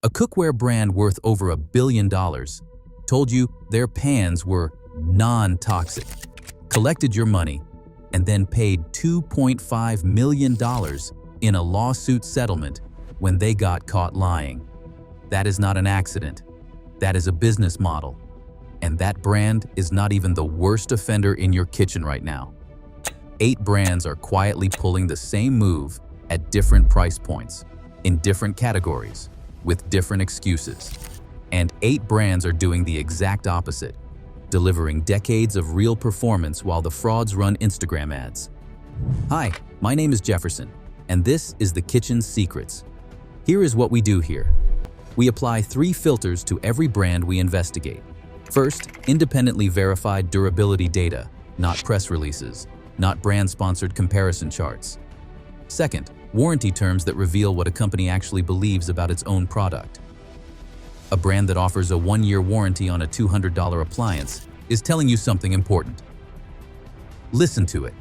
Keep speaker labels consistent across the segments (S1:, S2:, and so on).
S1: A cookware brand worth over $1 billion told you their pans were non-toxic, collected your money, and then paid $2.5 million in a lawsuit settlement when they got caught lying. That is not an accident. That is a business model. And that brand is not even the worst offender in your kitchen right now. 8 brands are quietly pulling the same move at different price points, in different categories, with different excuses. And 8 brands are doing the exact opposite, delivering decades of real performance while the frauds run Instagram ads. Hi, my name is Jefferson, and this is The Kitchen Secrets. Here is what we do here. We apply 3 filters to every brand we investigate. First, independently verified durability data, not press releases, not brand-sponsored comparison charts. Second, warranty terms that reveal what a company actually believes about its own product. A brand that offers a 1-year warranty on a $200 appliance is telling you something important. Listen to it.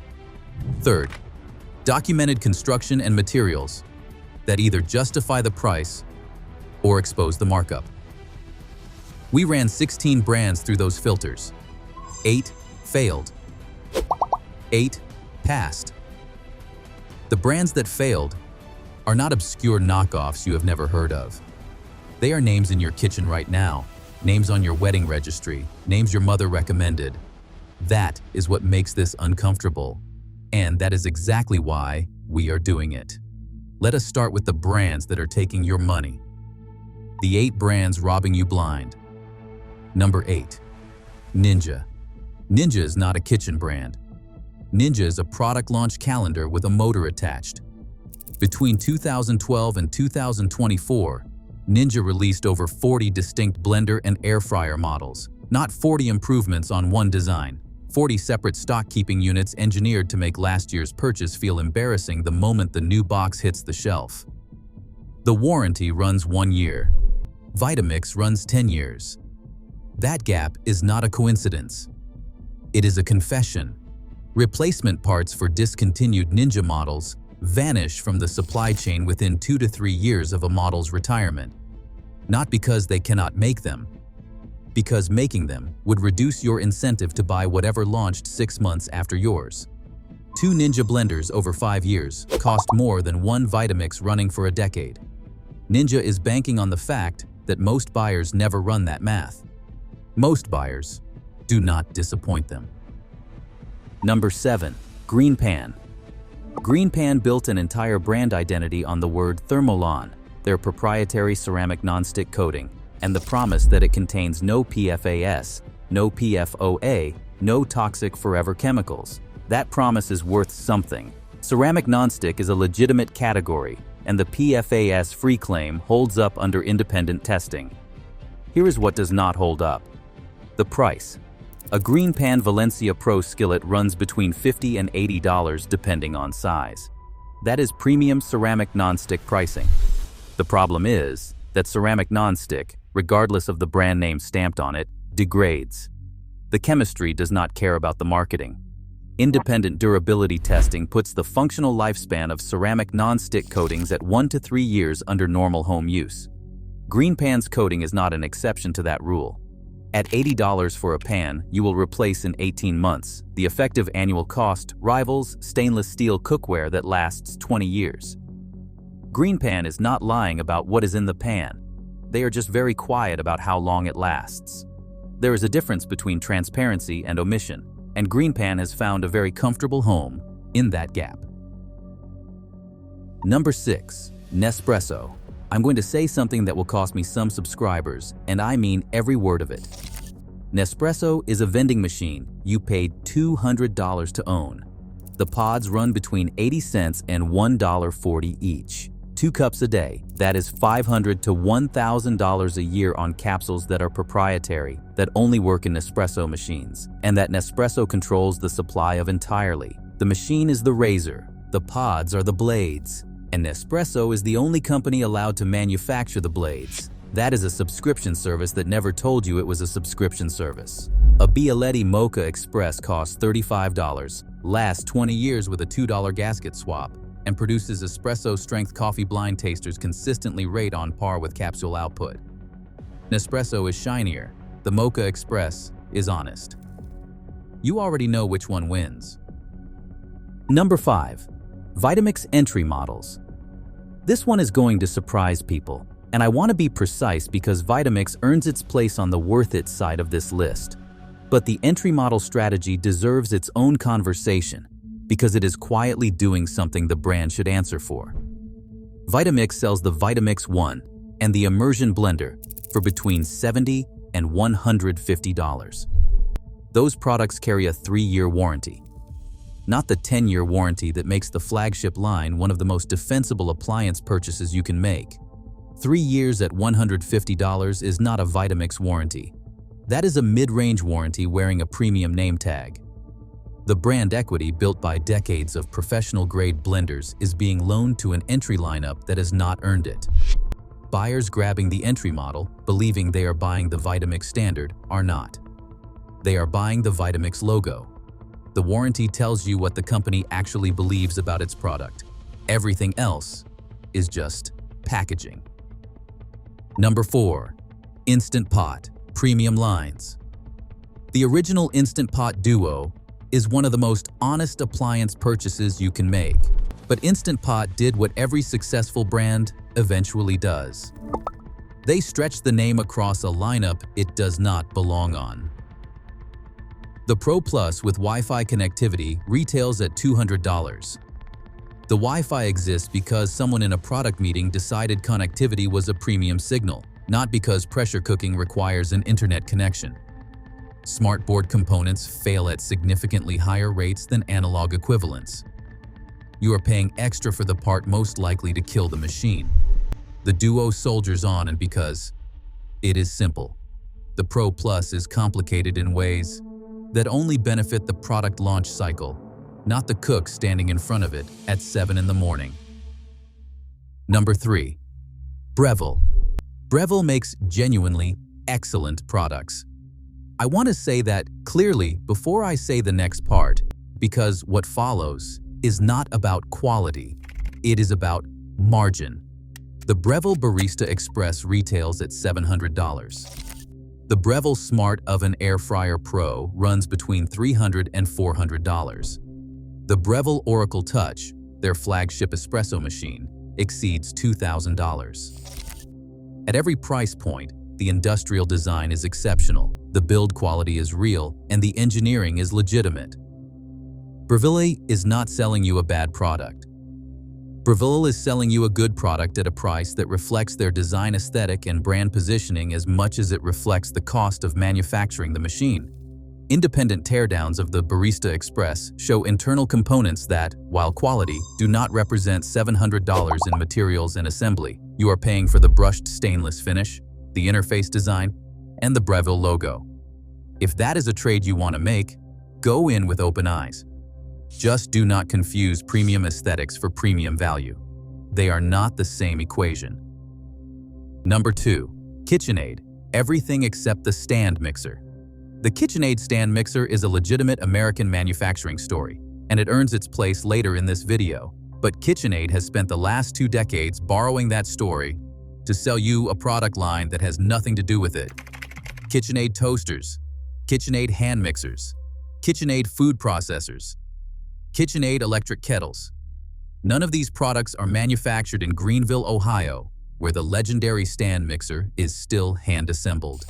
S1: Third, documented construction and materials that either justify the price or expose the markup. We ran 16 brands through those filters. 8 failed. 8 passed. The brands that failed are not obscure knockoffs you have never heard of. They are names in your kitchen right now, names on your wedding registry, names your mother recommended. That is what makes this uncomfortable, and that is exactly why we are doing it. Let us start with the brands that are taking your money. The 8 brands robbing you blind. Number 8. Ninja. Ninja is not a kitchen brand. Ninja is a product launch calendar with a motor attached. Between 2012 and 2024, Ninja released over 40 distinct blender and air fryer models, not 40 improvements on one design, 40 separate stock-keeping units engineered to make last year's purchase feel embarrassing the moment the new box hits the shelf. The warranty runs 1 year. Vitamix runs 10 years. That gap is not a coincidence. It is a confession. Replacement parts for discontinued Ninja models vanish from the supply chain within 2 to 3 years of a model's retirement. Not because they cannot make them, because making them would reduce your incentive to buy whatever launched 6 months after yours. 2 Ninja blenders over 5 years cost more than 1 Vitamix running for a decade. Ninja is banking on the fact that most buyers never run that math. Most buyers do not disappoint them. Number 7. Green Pan. Green Pan built an entire brand identity on the word Thermolon, their proprietary ceramic nonstick coating, and the promise that it contains no PFAS, no PFOA, no toxic forever chemicals. That promise is worth something. Ceramic nonstick is a legitimate category, and the PFAS-free claim holds up under independent testing. Here is what does not hold up. The price. A Green Pan Valencia Pro skillet runs between $50 and $80 depending on size. That is premium ceramic nonstick pricing. The problem is that ceramic nonstick, regardless of the brand name stamped on it, degrades. The chemistry does not care about the marketing. Independent durability testing puts the functional lifespan of ceramic nonstick coatings at 1 to 3 years under normal home use. Green Pan's coating is not an exception to that rule. At $80 for a pan, you will replace in 18 months. The effective annual cost rivals stainless steel cookware that lasts 20 years. Green Pan is not lying about what is in the pan. They are just very quiet about how long it lasts. There is a difference between transparency and omission, and Green Pan has found a very comfortable home in that gap. Number 6. Nespresso. I'm going to say something that will cost me some subscribers, and I mean every word of it. Nespresso is a vending machine you paid $200 to own. The pods run between 80 cents and $1.40 each. 2 cups a day. That is $500 to $1,000 a year on capsules that are proprietary, that only work in Nespresso machines, and that Nespresso controls the supply of entirely. The machine is the razor, the pods are the blades, and Nespresso is the only company allowed to manufacture the blades. That is a subscription service that never told you it was a subscription service. A Bialetti Mocha Express costs $35, lasts 20 years with a $2 gasket swap. and produces espresso-strength coffee blind tasters consistently rate on par with capsule output. Nespresso is shinier. The Mocha Express is honest. You already know which one wins. Number 5. Vitamix entry models. This one is going to surprise people, and I want to be precise because Vitamix earns its place on the worth it side of this list. But the entry model strategy deserves its own conversation because it is quietly doing something the brand should answer for. Vitamix sells the Vitamix 1 and the Immersion Blender for between $70 and $150. Those products carry a 3-year warranty, not the 10-year warranty that makes the flagship line one of the most defensible appliance purchases you can make. 3 years at $150 is not a Vitamix warranty. That is a mid-range warranty wearing a premium name tag. The brand equity built by decades of professional-grade blenders is being loaned to an entry lineup that has not earned it. Buyers grabbing the entry model, believing they are buying the Vitamix standard, are not. They are buying the Vitamix logo. The warranty tells you what the company actually believes about its product. Everything else is just packaging. Number 4. Instant Pot Premium Lines. The original Instant Pot Duo is one of the most honest appliance purchases you can make. But Instant Pot did what every successful brand eventually does. They stretched the name across a lineup it does not belong on. The Pro Plus with Wi-Fi connectivity retails at $200. The Wi-Fi exists because someone in a product meeting decided connectivity was a premium signal, not because pressure cooking requires an internet connection. Smart board components fail at significantly higher rates than analog equivalents. You are paying extra for the part most likely to kill the machine. The Duo soldiers on, and because it is simple. The Pro Plus is complicated in ways that only benefit the product launch cycle, not the cook standing in front of it at 7 in the morning. Number 3. Breville. Breville makes genuinely excellent products. I want to say that clearly before I say the next part, because what follows is not about quality, it is about margin. The Breville Barista Express retails at $700. The Breville Smart Oven Air Fryer Pro runs between $300 and $400. The Breville Oracle Touch, their flagship espresso machine, exceeds $2,000. At every price point, the industrial design is exceptional, the build quality is real, and the engineering is legitimate. Breville is not selling you a bad product. Breville is selling you a good product at a price that reflects their design aesthetic and brand positioning as much as it reflects the cost of manufacturing the machine. Independent teardowns of the Barista Express show internal components that, while quality, do not represent $700 in materials and assembly. You are paying for the brushed stainless finish, the interface design, and the Breville logo. If that is a trade you want to make, go in with open eyes. Just do not confuse premium aesthetics for premium value. They are not the same equation. Number 2. KitchenAid. Everything except the stand mixer. The KitchenAid stand mixer is a legitimate American manufacturing story, and it earns its place later in this video. But KitchenAid has spent the last 2 decades borrowing that story to sell you a product line that has nothing to do with it. KitchenAid toasters, KitchenAid hand mixers, KitchenAid food processors, KitchenAid electric kettles. None of these products are manufactured in Greenville, Ohio, where the legendary stand mixer is still hand-assembled.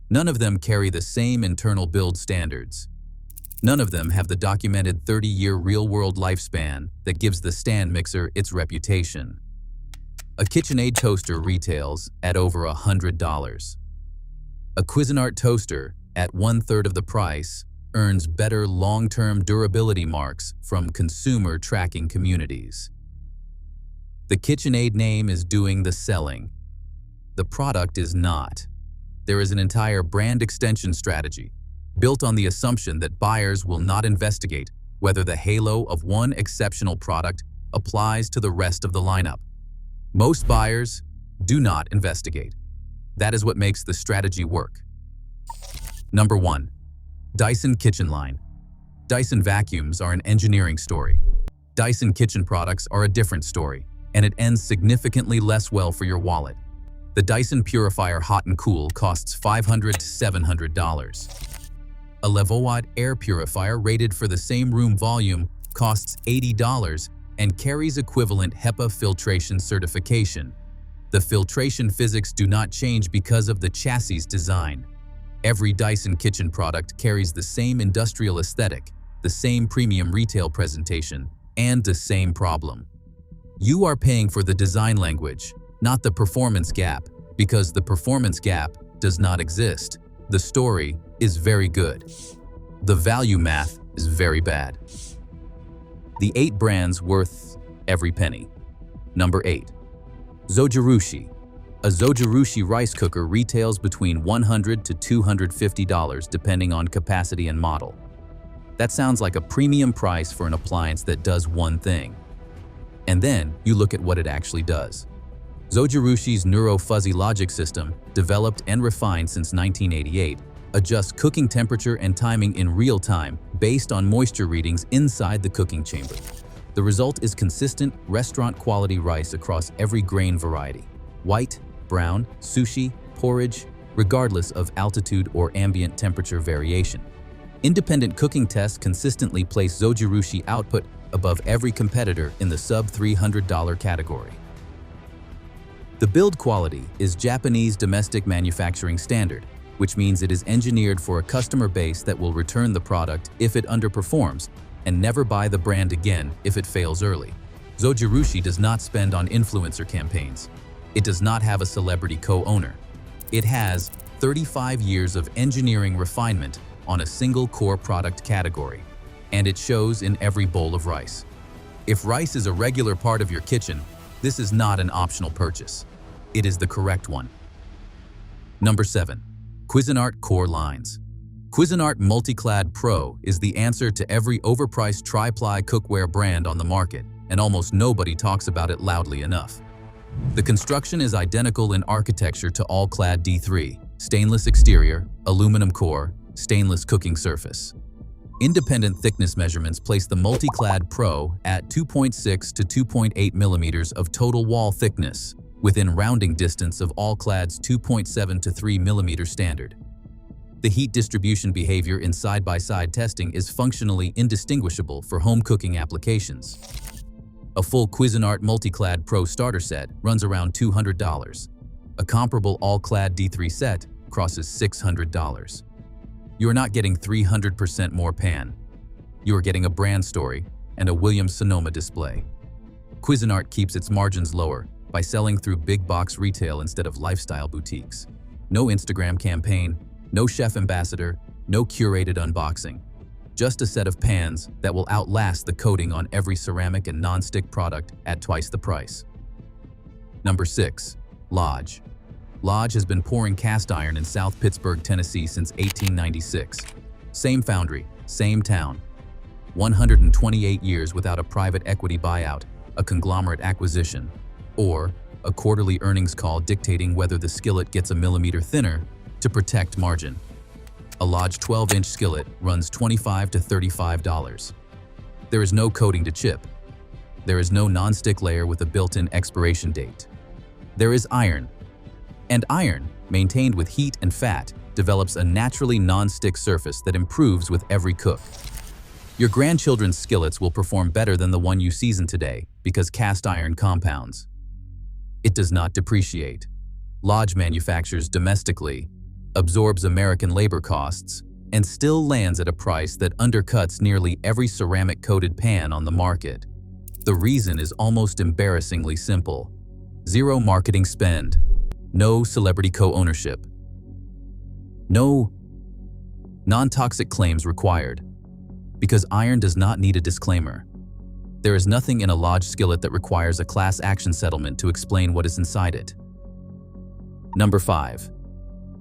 S1: None of them carry the same internal build standards. None of them have the documented 30-year real-world lifespan that gives the stand mixer its reputation. A KitchenAid toaster retails at over $100. A Cuisinart toaster, at 1/3 of the price, earns better long-term durability marks from consumer tracking communities. The KitchenAid name is doing the selling. The product is not. There is an entire brand extension strategy built on the assumption that buyers will not investigate whether the halo of one exceptional product applies to the rest of the lineup. Most buyers do not investigate. That is what makes the strategy work. Number 1. Dyson Kitchen Line. Dyson vacuums are an engineering story. Dyson kitchen products are a different story, and it ends significantly less well for your wallet. The Dyson Purifier Hot and Cool costs $500 to $700. A Levowatt air purifier rated for the same room volume costs $80 and carries equivalent HEPA filtration certification. The filtration physics do not change because of the chassis design. Every Dyson kitchen product carries the same industrial aesthetic, the same premium retail presentation, and the same problem. You are paying for the design language, not the performance gap, because the performance gap does not exist. The story is very good. The value math is very bad. The 8 brands worth every penny. Number 8. Zojirushi. A Zojirushi rice cooker retails between $100 to $250 depending on capacity and model. That sounds like a premium price for an appliance that does one thing. And then you look at what it actually does. Zojirushi's Neuro-Fuzzy Logic system, developed and refined since 1988, adjusts cooking temperature and timing in real time based on moisture readings inside the cooking chamber. The result is consistent, restaurant-quality rice across every grain variety: white, brown, sushi, porridge, regardless of altitude or ambient temperature variation. Independent cooking tests consistently place Zojirushi output above every competitor in the sub-$300 category. The build quality is Japanese domestic manufacturing standard, which means it is engineered for a customer base that will return the product if it underperforms and never buy the brand again if it fails early. Zojirushi does not spend on influencer campaigns. It does not have a celebrity co-owner. It has 35 years of engineering refinement on a single core product category, and it shows in every bowl of rice. If rice is a regular part of your kitchen, this is not an optional purchase. It is the correct one. Number 7. Cuisinart Core Lines. Cuisinart Multiclad Pro is the answer to every overpriced tri-ply cookware brand on the market, and almost nobody talks about it loudly enough. The construction is identical in architecture to All-Clad D3, stainless exterior, aluminum core, stainless cooking surface. Independent thickness measurements place the Multiclad Pro at 2.6 to 2.8 millimeters of total wall thickness, within rounding distance of All-Clad's 2.7 to 3 millimeter standard. The heat distribution behavior in side-by-side testing is functionally indistinguishable for home cooking applications. A full Cuisinart Multiclad Pro starter set runs around $200. A comparable All-Clad D3 set crosses $600. You are not getting 300% more pan. You are getting a brand story and a Williams-Sonoma display. Cuisinart keeps its margins lower by selling through big box retail instead of lifestyle boutiques. No Instagram campaign, no chef ambassador, no curated unboxing. Just a set of pans that will outlast the coating on every ceramic and non-stick product at twice the price. Number 6. Lodge. Lodge has been pouring cast iron in South Pittsburgh, Tennessee since 1896. Same foundry, same town. 128 years without a private equity buyout, a conglomerate acquisition, or a quarterly earnings call dictating whether the skillet gets a millimeter thinner to protect margin. A Lodge 12-inch skillet runs $25 to $35. There is no coating to chip. There is no non-stick layer with a built-in expiration date. There is iron. And iron, maintained with heat and fat, develops a naturally non-stick surface that improves with every cook. Your grandchildren's skillets will perform better than the one you season today because cast iron compounds. It does not depreciate. Lodge manufactures domestically, absorbs American labor costs, and still lands at a price that undercuts nearly every ceramic-coated pan on the market. The reason is almost embarrassingly simple. Zero marketing spend. No celebrity co-ownership. No non-toxic claims required. Because iron does not need a disclaimer. There is nothing in a Lodge skillet that requires a class action settlement to explain what is inside it. Number 5.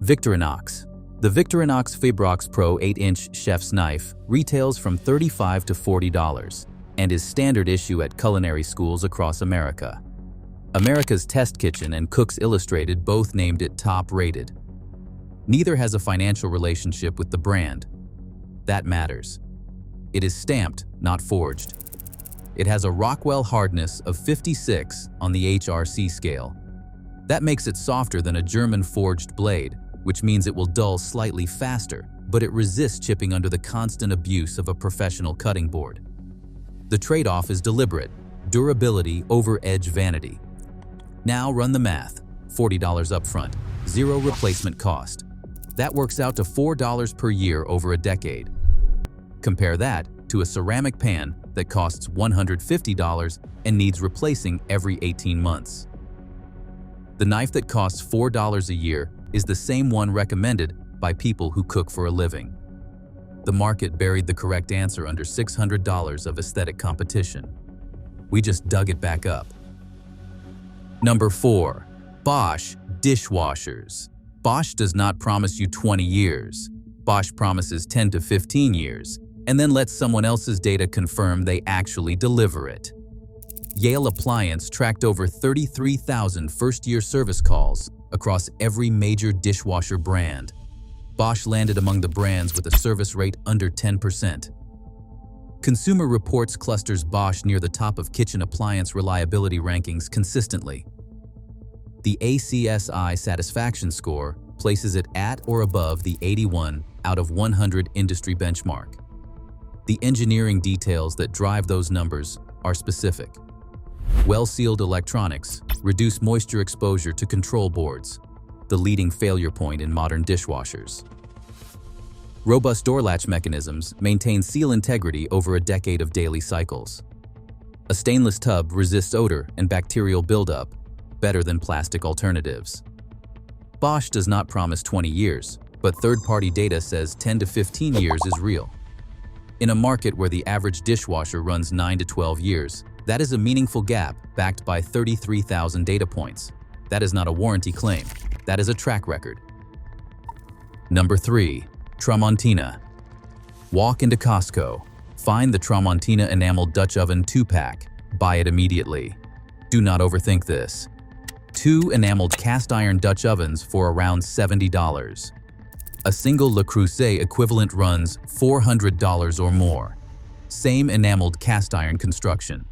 S1: Victorinox. The Victorinox Fibrox Pro 8-inch chef's knife retails from $35 to $40 and is standard issue at culinary schools across America. America's Test Kitchen and Cooks Illustrated both named it top-rated. Neither has a financial relationship with the brand. That matters. It is stamped, not forged. It has a Rockwell hardness of 56 on the HRC scale. That makes it softer than a German-forged blade, which means it will dull slightly faster, but it resists chipping under the constant abuse of a professional cutting board. The trade-off is deliberate: durability over edge vanity. Now run the math. $40 upfront, zero replacement cost. That works out to $4 per year over a decade. Compare that to a ceramic pan that costs $150 and needs replacing every 18 months. The knife that costs $4 a year is the same one recommended by people who cook for a living. The market buried the correct answer under $600 of aesthetic competition. We just dug it back up. Number 4. Bosch dishwashers. Bosch does not promise you 20 years. Bosch promises 10 to 15 years, and then lets someone else's data confirm they actually deliver it. Yale Appliance tracked over 33,000 first-year service calls across every major dishwasher brand. Bosch landed among the brands with a service rate under 10%. Consumer Reports clusters Bosch near the top of kitchen appliance reliability rankings consistently. The ACSI satisfaction score places it at or above the 81 out of 100 industry benchmark. The engineering details that drive those numbers are specific. Well-sealed electronics reduce moisture exposure to control boards, the leading failure point in modern dishwashers. Robust door latch mechanisms maintain seal integrity over a decade of daily cycles. A stainless tub resists odor and bacterial buildup better than plastic alternatives. Bosch does not promise 20 years, but third-party data says 10 to 15 years is real. In a market where the average dishwasher runs 9 to 12 years, that is a meaningful gap backed by 33,000 data points. That is not a warranty claim. That is a track record. Number 3. Tramontina. Walk into Costco. Find the Tramontina enameled Dutch oven 2-pack. Buy it immediately. Do not overthink this. 2 enameled cast iron Dutch ovens for around $70. A single Le Creuset equivalent runs $400 or more. Same enameled cast iron construction.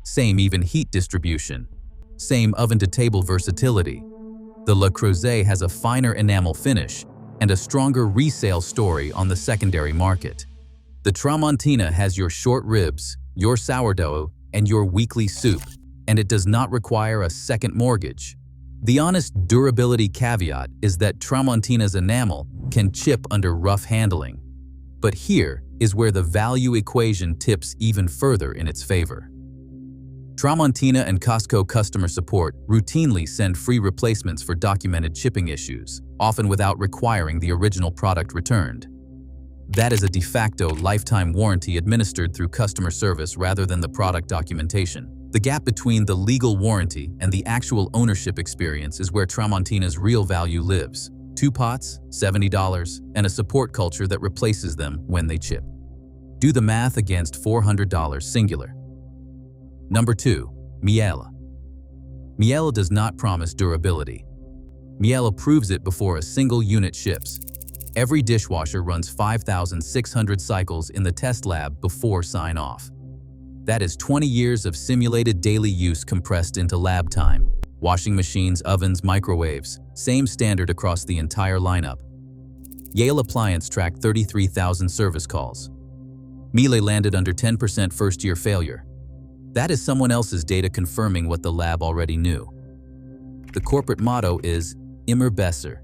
S1: Same even heat distribution. Same oven-to-table versatility. The Le Creuset has a finer enamel finish and a stronger resale story on the secondary market. The Tramontina has your short ribs, your sourdough, and your weekly soup, and it does not require a second mortgage. The honest durability caveat is that Tramontina's enamel can chip under rough handling. But here is where the value equation tips even further in its favor. Tramontina and Costco customer support routinely send free replacements for documented chipping issues, often without requiring the original product returned. That is a de facto lifetime warranty administered through customer service rather than the product documentation. The gap between the legal warranty and the actual ownership experience is where Tramontina's real value lives. 2 pots, $70, and a support culture that replaces them when they chip. Do the math against $400 singular. Number 2. Miele. Miele does not promise durability. Miele proves it before a single unit ships. Every dishwasher runs 5,600 cycles in the test lab before sign-off. That is 20 years of simulated daily use compressed into lab time. Washing machines, ovens, microwaves, same standard across the entire lineup. Yale Appliance tracked 33,000 service calls. Miele landed under 10% first-year failure. That is someone else's data confirming what the lab already knew. The corporate motto is immer besser,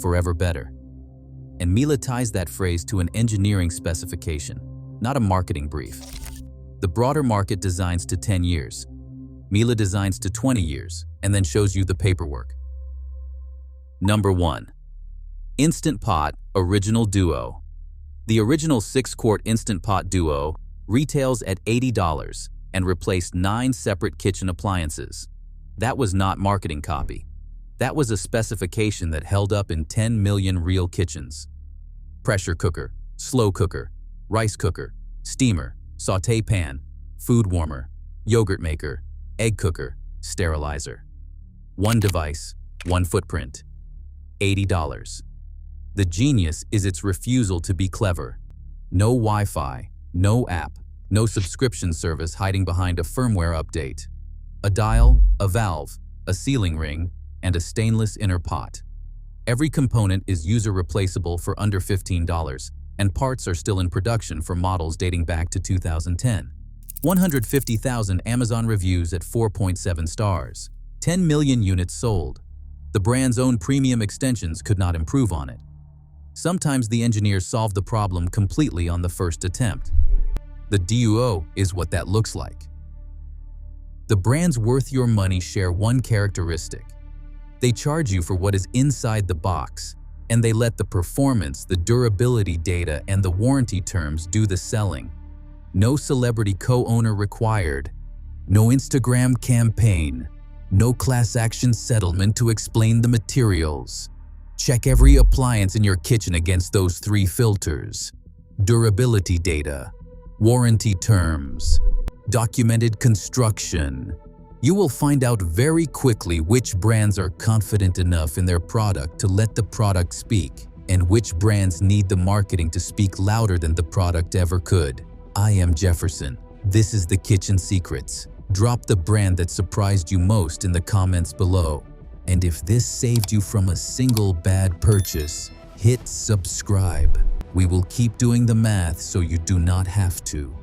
S1: forever better. And Miele ties that phrase to an engineering specification, not a marketing brief. The broader market designs to 10 years. Miele designs to 20 years and then shows you the paperwork. Number 1. Instant Pot Original Duo. The original 6-quart Instant Pot Duo retails at $80 and replaced 9 separate kitchen appliances. That was not marketing copy. That was a specification that held up in 10 million real kitchens. Pressure cooker, slow cooker, rice cooker, steamer, sauté pan, food warmer, yogurt maker, egg cooker, sterilizer. One device, one footprint. $80. The genius is its refusal to be clever. No Wi-Fi, no app, No subscription service hiding behind a firmware update. A dial, a valve, a sealing ring, and a stainless inner pot. Every component is user replaceable for under $15, and parts are still in production for models dating back to 2010. 150,000 Amazon reviews at 4.7 stars. 10 million units sold. The brand's own premium extensions could not improve on it. Sometimes the engineers solve the problem completely on the first attempt. The DUO is what that looks like. The brands worth your money share one characteristic. They charge you for what is inside the box, and they let the performance, the durability data, and the warranty terms do the selling. No celebrity co-owner required. No Instagram campaign. No class action settlement to explain the materials. Check every appliance in your kitchen against those 3 filters. Durability data, warranty terms, documented construction. You will find out very quickly which brands are confident enough in their product to let the product speak, and which brands need the marketing to speak louder than the product ever could. I am Jefferson. This is the Kitchen Secrets. Drop the brand that surprised you most in the comments below. And if this saved you from a single bad purchase, hit subscribe. We will keep doing the math so you do not have to.